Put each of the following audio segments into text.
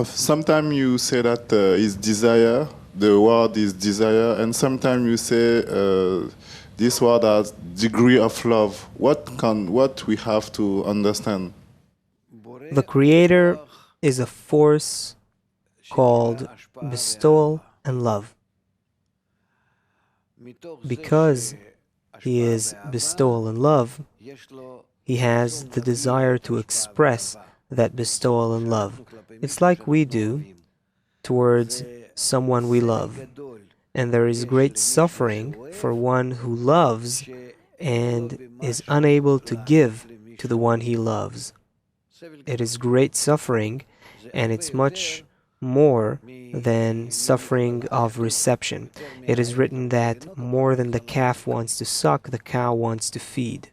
Sometimes you say that is desire, the word is desire, and sometimes you say this word has degree of love. What we have to understand? The Creator is a force called bestowal and love. Because He is bestowal and love, He has the desire to express that bestowal and love. It's like we do towards someone we love. And there is great suffering for one who loves and is unable to give to the one he loves. It is great suffering, and it's much more than suffering of reception. It is written that more than the calf wants to suck, the cow wants to feed.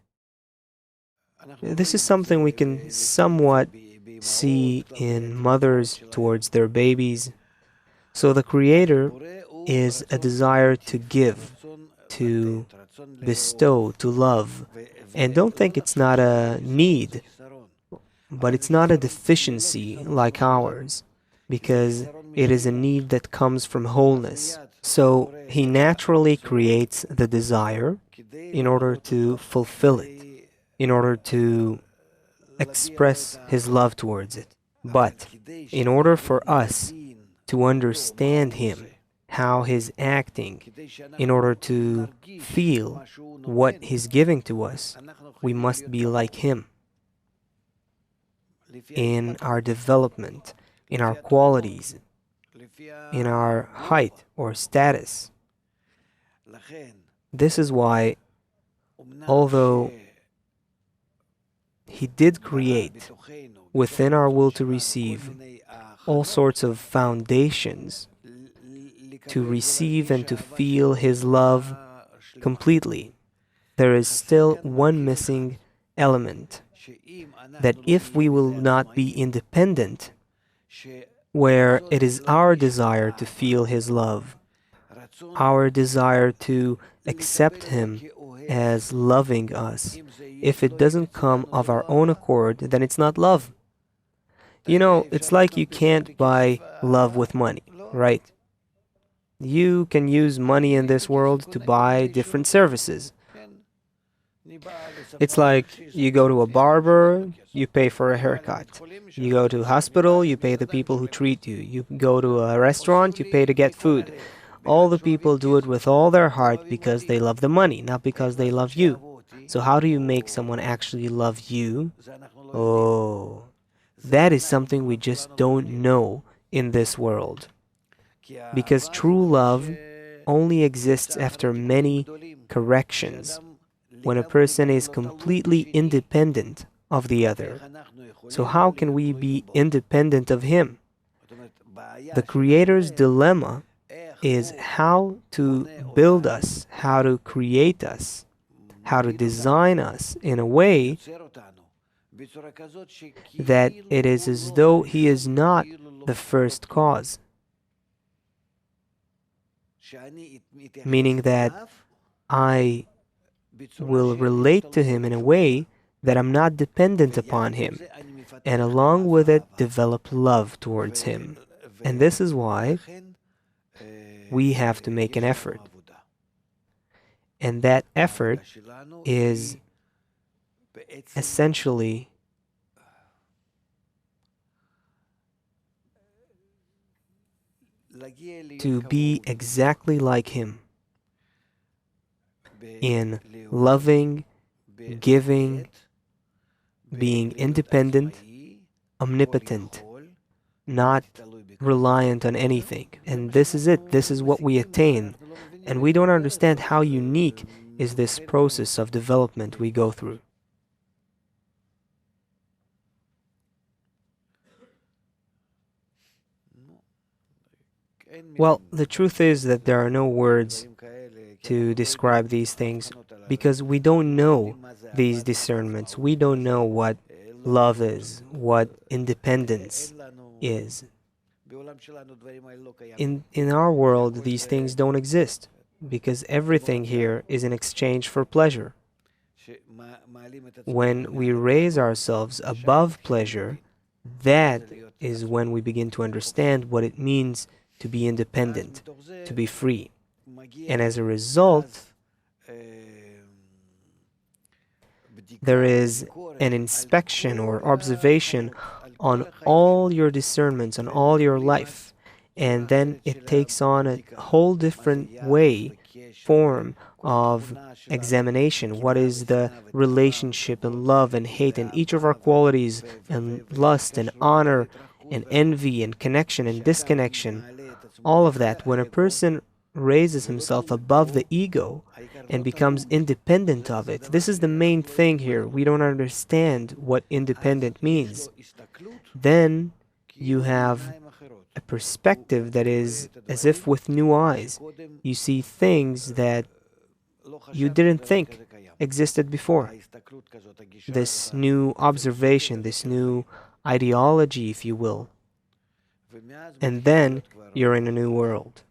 This is something we can somewhat see in mothers towards their babies. So the Creator is a desire to give, to bestow, to love. And don't think it's not a need, but it's not a deficiency like ours, because it is a need that comes from wholeness. So He naturally creates the desire in order to fulfill it, in order to express His love towards it. But in order for us to understand Him, how He's acting, in order to feel what He's giving to us, we must be like Him in our development, in our qualities, in our height or status. This is why, although He did create within our will to receive all sorts of foundations to receive and to feel His love completely, there is still one missing element, that if we will not be independent, where it is our desire to feel His love, our desire to accept Him as loving us, if it doesn't come of our own accord, then it's not love. You know, it's like you can't buy love with money, right? You can use money in this world to buy different services. It's like you go to a barber, you pay for a haircut. You go to a hospital, you pay the people who treat you. You go to a restaurant, you pay to get food. All the people do it with all their heart because they love the money, not because they love you. So how do you make someone actually love you? Oh, that is something we just don't know in this world. Because true love only exists after many corrections, when a person is completely independent of the other. So how can we be independent of Him? The Creator's dilemma is how to build us, how to create us, how to design us in a way that it is as though He is not the first cause. Meaning that I will relate to Him in a way that I'm not dependent upon Him, and along with it develop love towards Him. And this is why we have to make an effort. And that effort is essentially to be exactly like Him in loving, giving, being independent, omnipotent, not reliant on anything. And this is it. This is what we attain. And we don't understand how unique is this process of development we go through. Well, the truth is that there are no words to describe these things because we don't know these discernments. We don't know what love is, what independence is. In our world, these things don't exist because everything here is in exchange for pleasure. When we raise ourselves above pleasure, that is when we begin to understand what it means to be independent, to be free. And as a result, there is an inspection or observation on all your discernments, on all your life, and then it takes on a whole different form of examination. What is the relationship and love and hate and each of our qualities and lust and honor and envy and connection and disconnection, all of that. When a person raises himself above the ego and becomes independent of it, this is the main thing here. We don't understand what independent means. Then you have a perspective that is as if with new eyes. You see things that you didn't think existed before. This new observation, this new ideology, if you will. And then you're in a new world.